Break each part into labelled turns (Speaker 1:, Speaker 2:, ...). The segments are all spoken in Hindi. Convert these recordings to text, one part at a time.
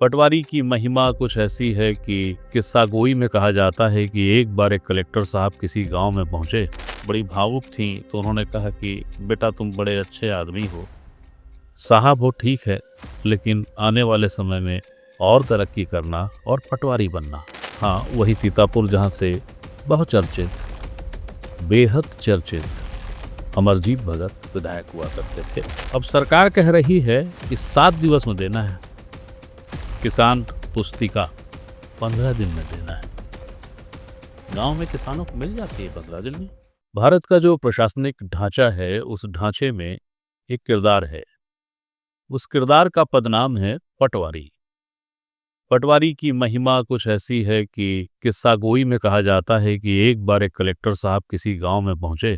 Speaker 1: पटवारी की महिमा कुछ ऐसी है कि किस्सा गोई में कहा जाता है कि एक बार एक कलेक्टर साहब किसी गांव में पहुंचे। बड़ी भावुक थीं तो उन्होंने कहा कि बेटा तुम बड़े अच्छे आदमी हो, साहब हो ठीक है, लेकिन आने वाले समय में और तरक्की करना और पटवारी बनना। हाँ, वही सीतापुर जहाँ से बहुचर्चित, बेहद चर्चित अमरजीत भगत विधायक हुआ करते थे। अब सरकार कह रही है कि 7 दिवस में देना है, किसान पुस्तिका 15 दिन में देना है। गांव में किसानों को मिल जाती है 15 दिन में। भारत का जो प्रशासनिक ढांचा है, उस ढांचे में एक किरदार है। उस किरदार का पदनाम है पटवारी। पटवारी की महिमा कुछ ऐसी है कि किस्सा गोई में कहा जाता है कि एक बार एक कलेक्टर साहब किसी गांव में पहुंचे।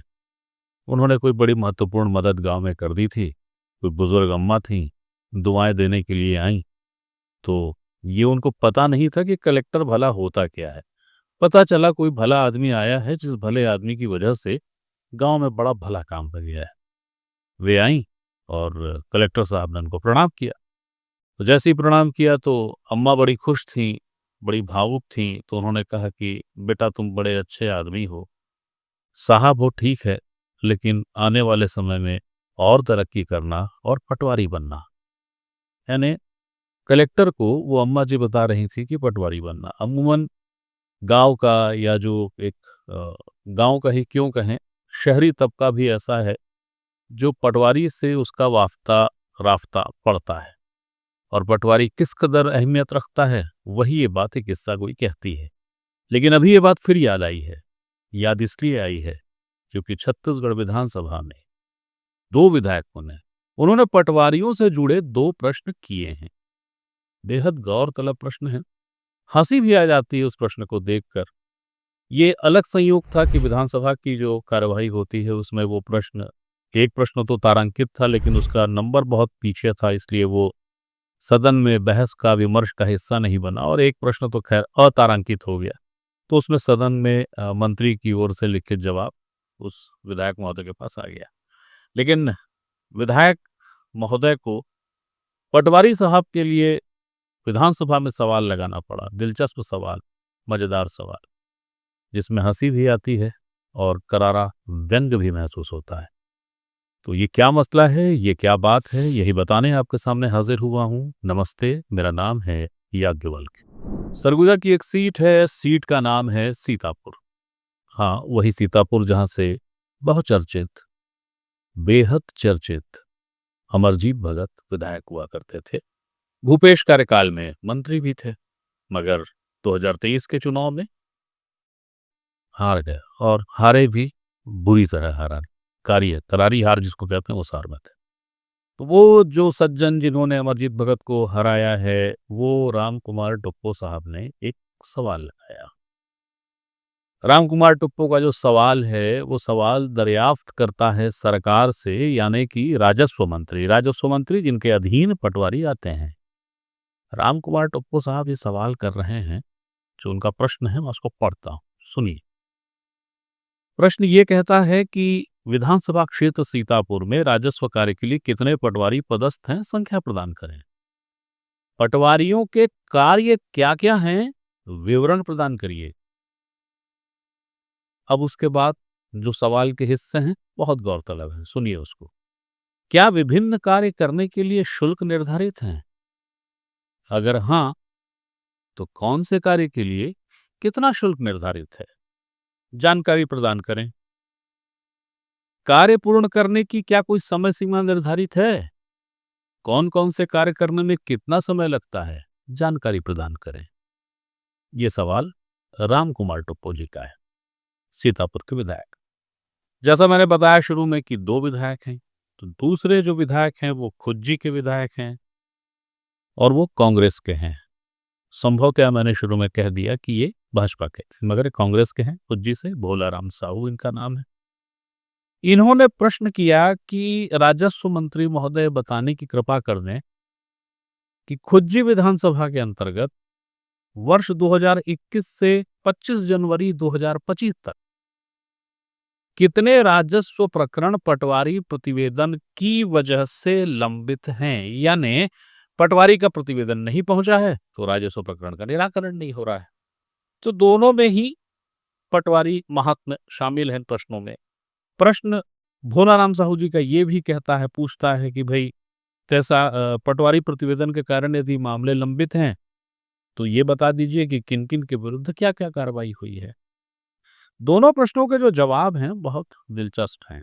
Speaker 1: उन्होंने कोई बड़ी महत्वपूर्ण मदद गांव में कर दी थी। कोई बुजुर्ग अम्मा थी, दुआएं देने के लिए आई। तो ये उनको पता नहीं था कि कलेक्टर भला होता क्या है। पता चला कोई भला आदमी आया है, जिस भले आदमी की वजह से गांव में बड़ा भला काम हो गया है। वे आई और कलेक्टर साहब ने उनको प्रणाम किया। तो जैसे ही प्रणाम किया तो अम्मा बड़ी खुश थीं, बड़ी भावुक थीं, तो उन्होंने कहा कि बेटा तुम बड़े अच्छे आदमी हो, साहब हो ठीक है, लेकिन आने वाले समय में और तरक्की करना और पटवारी बनना। यानी कलेक्टर को वो अम्मा जी बता रही थी कि पटवारी बनना। अमूमन गांव का या जो एक गांव का ही क्यों कहें, शहरी तबका भी ऐसा है जो पटवारी से उसका वाफ्ता राफ्ता पड़ता है। और पटवारी किस कदर अहमियत रखता है, वही ये बात एक किस्सा कोई कहती है। लेकिन अभी ये बात फिर याद आई है। याद इसलिए आई है क्योंकि छत्तीसगढ़ विधानसभा में 2 विधायकों ने उन्होंने पटवारियों से जुड़े 2 प्रश्न किए हैं। बेहद गौरतलब प्रश्न है। हंसी भी आ जाती है उस प्रश्न को देखकर। ये अलग संयोग था कि विधानसभा की जो कार्यवाही होती है उसमें वो प्रश्न, एक प्रश्न तो तारांकित था लेकिन उसका नंबर बहुत पीछे था, इसलिए वो सदन में बहस का विमर्श का हिस्सा नहीं बना। और एक प्रश्न तो खैर अतारांकित हो गया, तो उसमें सदन में मंत्री की ओर से लिखित जवाब उस विधायक महोदय के पास आ गया। लेकिन विधायक महोदय को पटवारी साहब के लिए विधानसभा में सवाल लगाना पड़ा। दिलचस्प सवाल, मजेदार सवाल, जिसमें हंसी भी आती है और करारा व्यंग भी महसूस होता है। तो ये क्या मसला है, ये क्या बात है, यही बताने आपके सामने हाजिर हुआ हूँ। नमस्ते, मेरा नाम है याज्ञवल्क्य। सरगुजा की एक सीट है, सीट का नाम है सीतापुर। हाँ, वही सीतापुर जहां से बहुचर्चित, बेहद चर्चित अमरजीत भगत विधायक हुआ करते थे। भूपेश कार्यकाल में मंत्री भी थे, मगर 2023 के चुनाव में हार गए, और हारे भी बुरी तरह हारा। करारी हार जिसको कहते हैं, उस हार में थे। तो वो जो सज्जन जिन्होंने अमरजीत भगत को हराया है, वो राम कुमार टुप्पो साहब ने एक सवाल लगाया। राम कुमार टुप्पो का जो सवाल है, वो सवाल दरियाफ्त करता है सरकार से, यानी कि राजस्व मंत्री जिनके अधीन पटवारी आते हैं। राम कुमार टुप्पो साहब ये सवाल कर रहे हैं। जो उनका प्रश्न है मैं उसको पढ़ता हूं, सुनिए। प्रश्न ये कहता है कि विधानसभा क्षेत्र सीतापुर में राजस्व कार्य के लिए कितने पटवारी पदस्थ हैं, संख्या प्रदान करें। पटवारियों के कार्य क्या क्या हैं, विवरण प्रदान करिए। अब उसके बाद जो सवाल के हिस्से हैं बहुत गौरतलब है, सुनिए उसको। क्या विभिन्न कार्य करने के लिए शुल्क निर्धारित हैं? अगर हां, तो कौन से कार्य के लिए कितना शुल्क निर्धारित है, जानकारी प्रदान करें। कार्य पूर्ण करने की क्या कोई समय सीमा निर्धारित है? कौन कौन से कार्य करने में कितना समय लगता है, जानकारी प्रदान करें। ये सवाल राम कुमार टुप्पो जी का है, सीतापुर के विधायक। जैसा मैंने बताया शुरू में कि 2 विधायक हैं, तो दूसरे जो विधायक हैं वो खुज्जी के विधायक हैं और वो कांग्रेस के हैं। संभवतः मैंने शुरू में कह दिया कि ये भाजपा के थे, मगर कांग्रेस के हैं। खुज्जी से भोलाराम साहू इनका नाम है। इन्होंने प्रश्न किया कि राजस्व मंत्री महोदय बताने की कृपा कर दें कि खुज्जी विधानसभा के अंतर्गत वर्ष 2021 से 25 जनवरी 2025 तक कितने राजस्व प्रकरण पटवारी प्रतिवेदन की वजह से लंबित हैं। यानी पटवारी का प्रतिवेदन नहीं पहुंचा है तो राजस्व प्रकरण का निराकरण नहीं हो रहा है। तो दोनों में ही पटवारी महात्म्य शामिल है इन प्रश्नों में। प्रश्न भोलाराम साहू जी का ये भी कहता है, पूछता है कि भाई कैसा पटवारी प्रतिवेदन के कारण यदि मामले लंबित हैं तो ये बता दीजिए कि किन किन के विरुद्ध क्या क्या कार्रवाई हुई है। दोनों प्रश्नों के जो जवाब हैं बहुत दिलचस्प हैं,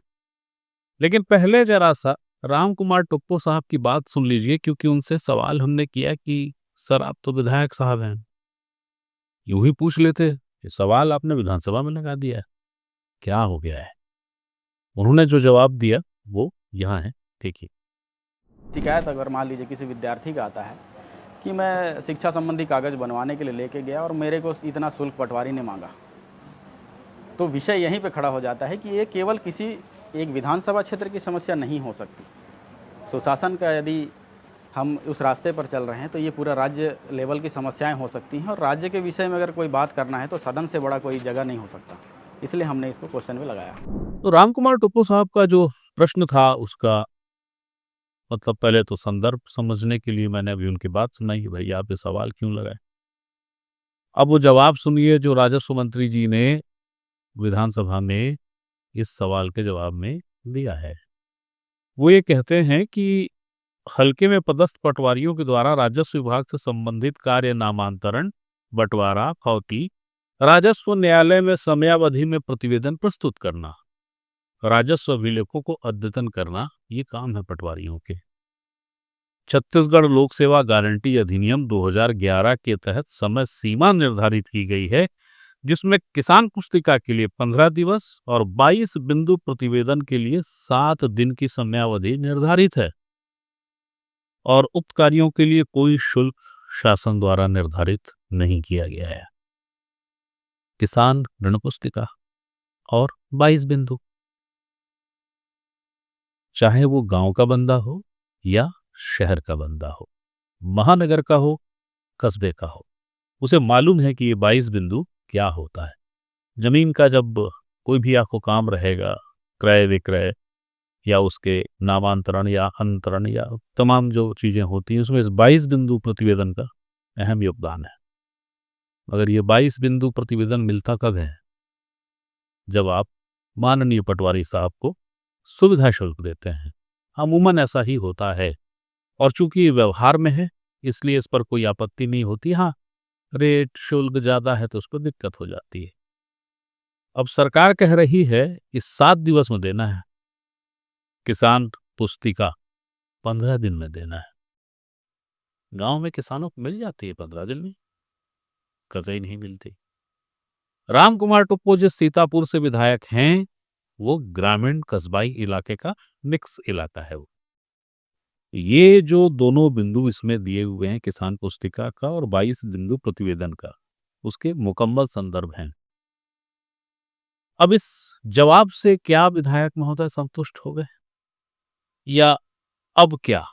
Speaker 1: लेकिन पहले जरा सा राम कुमार टोप्पो साहब की बात सुन लीजिए, क्योंकि उनसे सवाल हमने किया कि सर आप तो विधायक साहब हैं, यूं ही पूछ लेते, ये सवाल आपने विधानसभा में लगा दिया है, क्या हो गया है। उन्होंने जो जवाब दिया वो यहाँ है, देखिए।
Speaker 2: शिकायत अगर मान लीजिए किसी विद्यार्थी का आता है कि मैं शिक्षा संबंधी कागज़ बनवाने के लिए लेके गया और मेरे को इतना शुल्क पटवारी ने मांगा, तो विषय यहीं पे खड़ा हो जाता है कि ये केवल किसी एक विधानसभा क्षेत्र की समस्या नहीं हो सकती। सुशासन का यदि हम उस रास्ते पर चल रहे हैं तो ये पूरा राज्य लेवल की समस्याएं हो सकती हैं, और राज्य के विषय में अगर कोई बात करना है तो सदन से बड़ा कोई जगह नहीं हो सकता, इसलिए हमने इसको क्वेश्चन में लगाया।
Speaker 1: तो राम कुमार टोप्पो साहब का जो प्रश्न था उसका मतलब पहले तो संदर्भ समझने के लिए मैंने अभी उनकी बात सुनाई कि भाई आप ये सवाल क्यों लगाए। अब वो जवाब सुनिए जो राजस्व मंत्री जी ने विधानसभा में इस सवाल के जवाब में दिया है। वो ये कहते हैं कि हल्के में पदस्थ पटवारियों के द्वारा राजस्व विभाग से संबंधित कार्य नामांतरण, बंटवारा, खौती, राजस्व न्यायालय में समयावधि में प्रतिवेदन प्रस्तुत करना, राजस्व अभिलेखों को अद्यतन करना, ये काम है पटवारियों के। छत्तीसगढ़ लोक सेवा गारंटी अधिनियम 2011 के तहत समय सीमा निर्धारित की गई है, जिसमें किसान पुस्तिका के लिए 15 दिवस और 22 बिंदु प्रतिवेदन के लिए 7 दिन की समयावधि निर्धारित है, और उक्त कार्यों के लिए कोई शुल्क शासन द्वारा निर्धारित नहीं किया गया है। किसान ऋण पुस्तिका और 22 बिंदु, चाहे वो गांव का बंदा हो या शहर का बंदा हो, महानगर का हो, कस्बे का हो, उसे मालूम है कि ये 22 बिंदु क्या होता है। जमीन का जब कोई भी आपको काम रहेगा, क्रय विक्रय या उसके नामांतरण या अंतरण या तमाम जो चीजें होती हैं, उसमें इस 22 बिंदु प्रतिवेदन का अहम योगदान है। मगर ये 22 बिंदु प्रतिवेदन मिलता कब है? जब आप माननीय पटवारी साहब को सुविधा शुल्क देते हैं। अमूमन ऐसा ही होता है, और चूंकि व्यवहार में है इसलिए इस पर कोई आपत्ति नहीं होती। हाँ, रेट शुल्क ज्यादा है तो उस पर दिक्कत हो जाती है। अब सरकार कह रही है कि 7 दिवस में देना है, किसान पुस्तिका 15 दिन में देना है। गांव में किसानों को मिल जाती है 15 दिन में, कतई नहीं मिलती। राम कुमार टोप्पो जिस सीतापुर से विधायक हैं वो ग्रामीण कस्बाई इलाके का मिक्स इलाका है। वो ये जो दोनों बिंदु इसमें दिए हुए हैं, किसान पुस्तिका का और 22 बिंदु प्रतिवेदन का, उसके मुकम्मल संदर्भ हैं। अब इस जवाब से क्या विधायक महोदय संतुष्ट हो गए या अब क्या?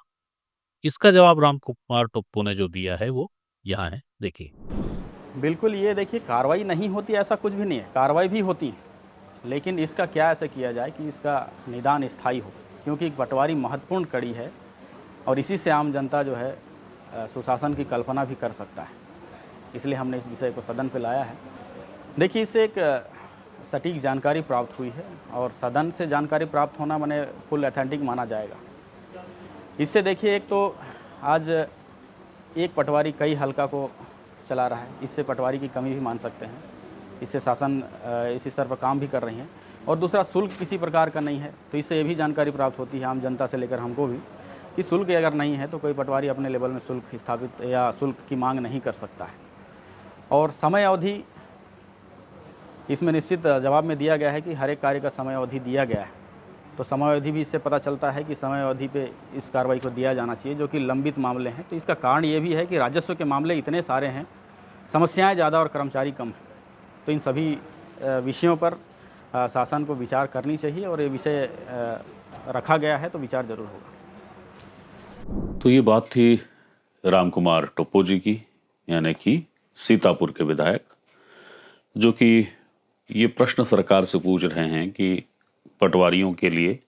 Speaker 1: इसका जवाब राम कुमार टोप्पो ने जो दिया है वो यहाँ है, देखिए।
Speaker 2: बिल्कुल, ये देखिए, कार्रवाई नहीं होती ऐसा कुछ भी नहीं है, कार्रवाई भी होती है, लेकिन इसका क्या ऐसा किया जाए कि इसका निदान स्थायी हो, क्योंकि पटवारी महत्वपूर्ण कड़ी है और इसी से आम जनता जो है सुशासन की कल्पना भी कर सकता है। इसलिए हमने इस विषय को सदन पे लाया है। देखिए, इससे एक सटीक जानकारी प्राप्त हुई है, और सदन से जानकारी प्राप्त होना माने फुल ऑथेंटिक माना जाएगा। इससे देखिए, एक तो आज एक पटवारी कई हल्का को चला रहा है, इससे पटवारी की कमी भी मान सकते हैं, इससे शासन इस स्तर पर काम भी कर रही है। और दूसरा, शुल्क किसी प्रकार का नहीं है, तो इससे ये भी जानकारी प्राप्त होती है आम जनता से लेकर हमको भी कि शुल्क अगर नहीं है तो कोई पटवारी अपने लेवल में शुल्क स्थापित या शुल्क की मांग नहीं कर सकता है। और समय अवधि इसमें निश्चित जवाब में दिया गया है कि हर एक कार्य का समय अवधि दिया गया है, तो समय अवधि भी इससे पता चलता है कि समय अवधि पे इस कार्रवाई को दिया जाना चाहिए, जो कि लंबित मामले हैं। तो इसका कारण ये भी है कि राजस्व के मामले इतने सारे हैं, समस्याएं ज़्यादा और कर्मचारी कम हैं, तो इन सभी विषयों पर शासन को विचार करनी चाहिए, और ये विषय रखा गया है तो विचार जरूर होगा।
Speaker 3: तो ये बात थी राम कुमार टोप्पो जी की, यानी कि सीतापुर के विधायक, जो कि ये प्रश्न सरकार से पूछ रहे हैं कि पटवारियों के लिए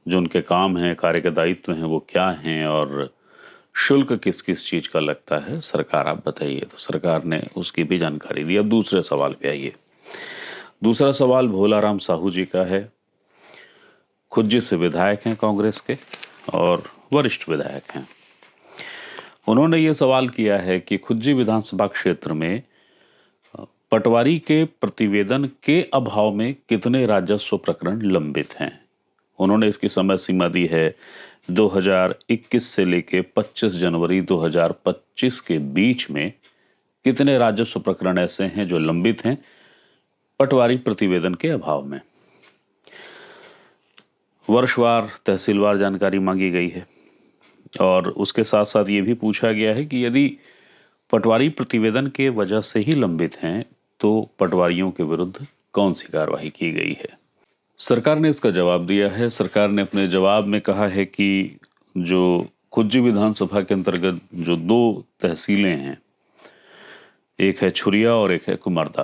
Speaker 3: जो उनके काम हैं, कार्य के दायित्व हैं, वो क्या हैं, और शुल्क किस किस चीज का लगता है सरकार, आप बताइए। तो सरकार ने उसकी भी जानकारी दी। अब दूसरे सवाल पे आइए। दूसरा सवाल भोलाराम साहू जी का है। खुज्जी से विधायक हैं कांग्रेस के और वरिष्ठ विधायक हैं। उन्होंने ये सवाल किया है कि खुज्जी विधानसभा क्षेत्र में पटवारी के प्रतिवेदन के अभाव में कितने राजस्व प्रकरण लंबित हैं। उन्होंने इसकी समय सीमा दी है 2021 से लेके 25 जनवरी 2025 के बीच में कितने राजस्व प्रकरण ऐसे हैं जो लंबित हैं पटवारी प्रतिवेदन के अभाव में। वर्षवार तहसीलवार जानकारी मांगी गई है और उसके साथ साथ ये भी पूछा गया है कि यदि पटवारी प्रतिवेदन के वजह से ही लंबित हैं तो पटवारियों के विरुद्ध कौन सी कार्रवाई की गई है। सरकार ने इसका जवाब दिया है। सरकार ने अपने जवाब में कहा है कि जो खुज्जी विधानसभा के अंतर्गत जो 2 तहसीलें हैं, एक है छुरिया और एक है कुमारदा,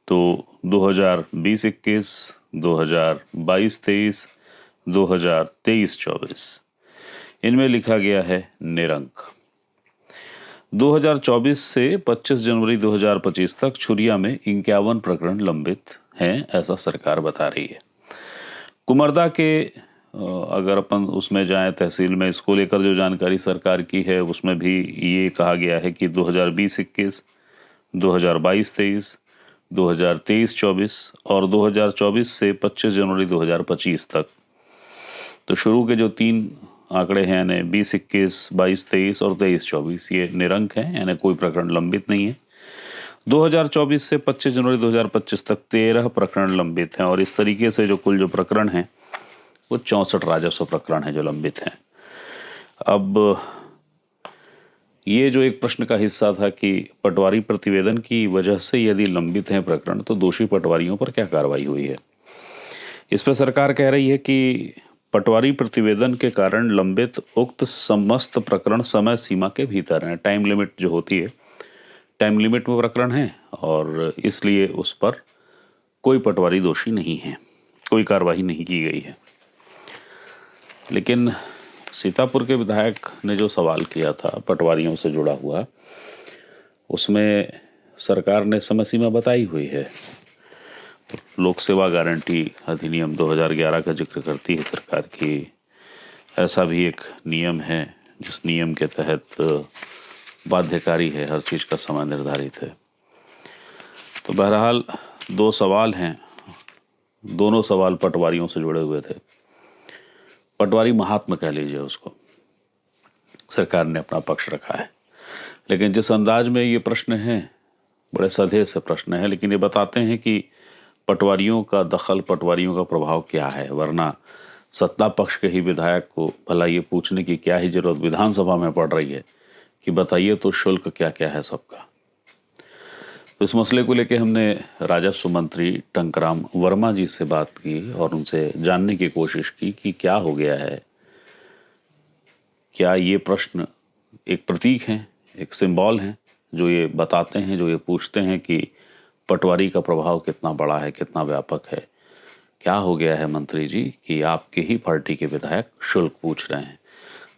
Speaker 3: तो 2020-21, 2022-23, 2023-24 इनमें लिखा गया है निरंक। 2024 से 25 जनवरी 2025 तक छुरिया में 51 प्रकरण लंबित हैं, ऐसा सरकार बता रही है। कुमारदा के अगर अपन उसमें जाएं तहसील में, इसको लेकर जो जानकारी सरकार की है उसमें भी ये कहा गया है कि 2020-21, 2022-23, 2023-24 और 2024 से 25 जनवरी 2025 तक, तो शुरू के जो 3 आंकड़े हैं यानी 20-21, 22-23 और 23-24 ये निरंक हैं, यानी कोई प्रकरण लंबित नहीं है। 2024 से 25 जनवरी 2025 तक 13 प्रकरण लंबित हैं और इस तरीके से जो कुल जो प्रकरण हैं वो 64 राजस्व प्रकरण हैं जो लंबित हैं। अब ये जो एक प्रश्न का हिस्सा था कि पटवारी प्रतिवेदन की वजह से यदि लंबित हैं प्रकरण तो दोषी पटवारियों पर क्या कार्रवाई हुई है। इस पर सरकार कह रही है कि पटवारी प्रतिवेदन के कारण लंबित उक्त समस्त प्रकरण समय सीमा के भीतर हैं। टाइम लिमिट जो होती है, टाइम लिमिट में प्रकरण है और इसलिए उस पर कोई पटवारी दोषी नहीं है, कोई कार्रवाई नहीं की गई है। लेकिन सीतापुर के विधायक ने जो सवाल किया था पटवारियों से जुड़ा हुआ, उसमें सरकार ने समय सीमा बताई हुई है। लोक सेवा गारंटी अधिनियम 2011 का जिक्र करती है सरकार की। ऐसा भी एक नियम है जिस नियम के तहत बाध्यकारी है, हर चीज़ का समय निर्धारित है। तो बहरहाल 2 सवाल हैं, दोनों सवाल पटवारियों से जुड़े हुए थे। पटवारी महात्मा कह लीजिए उसको, सरकार ने अपना पक्ष रखा है। लेकिन जिस अंदाज में ये प्रश्न है, बड़े सधे से प्रश्न है, लेकिन ये बताते हैं कि पटवारियों का दखल, पटवारियों का प्रभाव क्या है। वरना सत्ता पक्ष के ही विधायक को भला ये पूछने की क्या ही जरूरत विधानसभा में पड़ रही है कि बताइए तो शुल्क क्या क्या है सबका। तो इस मसले को लेकर हमने राजस्व मंत्री टंकराम वर्मा जी से बात की और उनसे जानने की कोशिश की कि क्या हो गया है। क्या ये प्रश्न एक प्रतीक हैं, एक सिंबल हैं जो ये बताते हैं, जो ये पूछते हैं कि पटवारी का प्रभाव कितना बड़ा है, कितना व्यापक है। क्या हो गया है मंत्री जी कि आपके ही पार्टी के विधायक शुल्क पूछ रहे हैं।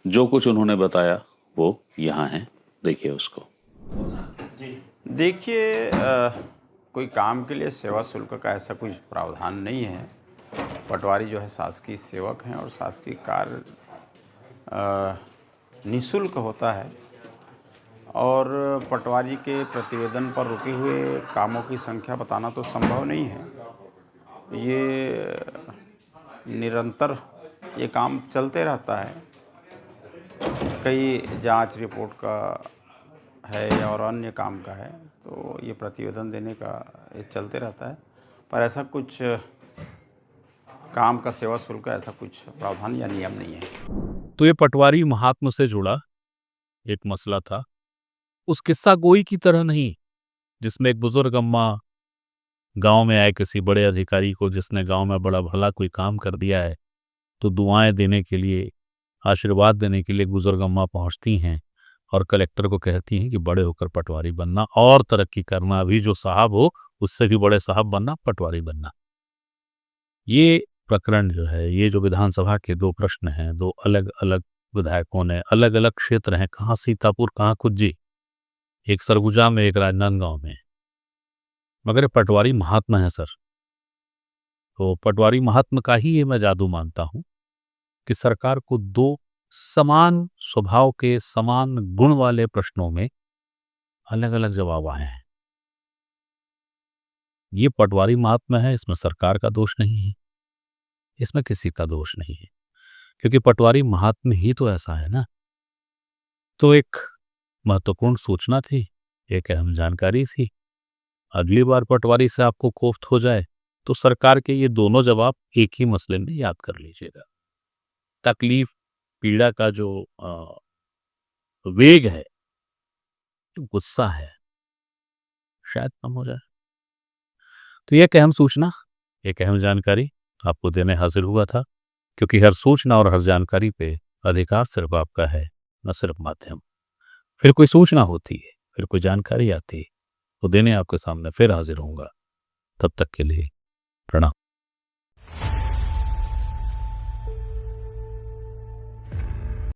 Speaker 3: जो कुछ उन्होंने बताया वो यहाँ है, देखिए उसको।
Speaker 4: देखिए, कोई काम के लिए सेवा शुल्क का ऐसा कुछ प्रावधान नहीं है। पटवारी जो है शासकीय सेवक हैं और शासकीय कार्य निःशुल्क होता है और पटवारी के प्रतिवेदन पर रुके हुए कामों की संख्या बताना तो संभव नहीं है। ये निरंतर ये काम चलते रहता है। कई जांच रिपोर्ट का है और अन्य काम का है, तो ये प्रतिवेदन देने का ये चलते रहता है। पर ऐसा कुछ काम का सेवा शुल्क का ऐसा कुछ प्रावधान या नियम नहीं है।
Speaker 1: तो ये पटवारी महात्मा से जुड़ा एक मसला था। उस किस्सा गोई की तरह नहीं जिसमें एक बुजुर्ग अम्मा गांव में आए किसी बड़े अधिकारी को जिसने गांव में बड़ा भला कोई काम कर दिया है, तो दुआएं देने के लिए, आशीर्वाद देने के लिए बुजुर्ग अम्मा पहुंचती हैं और कलेक्टर को कहती हैं कि बड़े होकर पटवारी बनना और तरक्की करना, अभी जो साहब हो उससे भी बड़े साहब बनना, पटवारी बनना। ये प्रकरण जो है, ये जो विधानसभा के 2 प्रश्न हैं, 2 अलग अलग विधायकों ने, अलग अलग क्षेत्र हैं, कहाँ सीतापुर, कहाँ कुज्जी, एक सरगुजा में, एक राजनांदगांव में, मगर ये पटवारी महात्मा है सर। तो पटवारी महात्मा का ही ये मैं जादू मानता हूं कि सरकार को दो समान स्वभाव के, समान गुण वाले प्रश्नों में अलग अलग जवाब आए हैं। ये पटवारी महात्मा है, इसमें सरकार का दोष नहीं है, इसमें किसी का दोष नहीं है, क्योंकि पटवारी महात्मा ही तो ऐसा है ना। तो एक महत्वपूर्ण सूचना थी, एक अहम जानकारी थी। अगली बार पटवारी से आपको कोफ्त हो जाए तो सरकार के ये दोनों जवाब एक ही मसले में याद कर लीजिएगा। तकलीफ, पीड़ा का जो वेग है, जो गुस्सा है, शायद कम हो जाए। तो यह एक अहम सूचना, एक अहम जानकारी आपको देने हाजिर हुआ था, क्योंकि हर सूचना और हर जानकारी पे अधिकार सिर्फ आपका है, न सिर्फ माध्यम। फिर कोई सूचना होती है, फिर कोई जानकारी आती है, तो देने आपके सामने फिर हाजिर होऊंगा। तब तक के लिए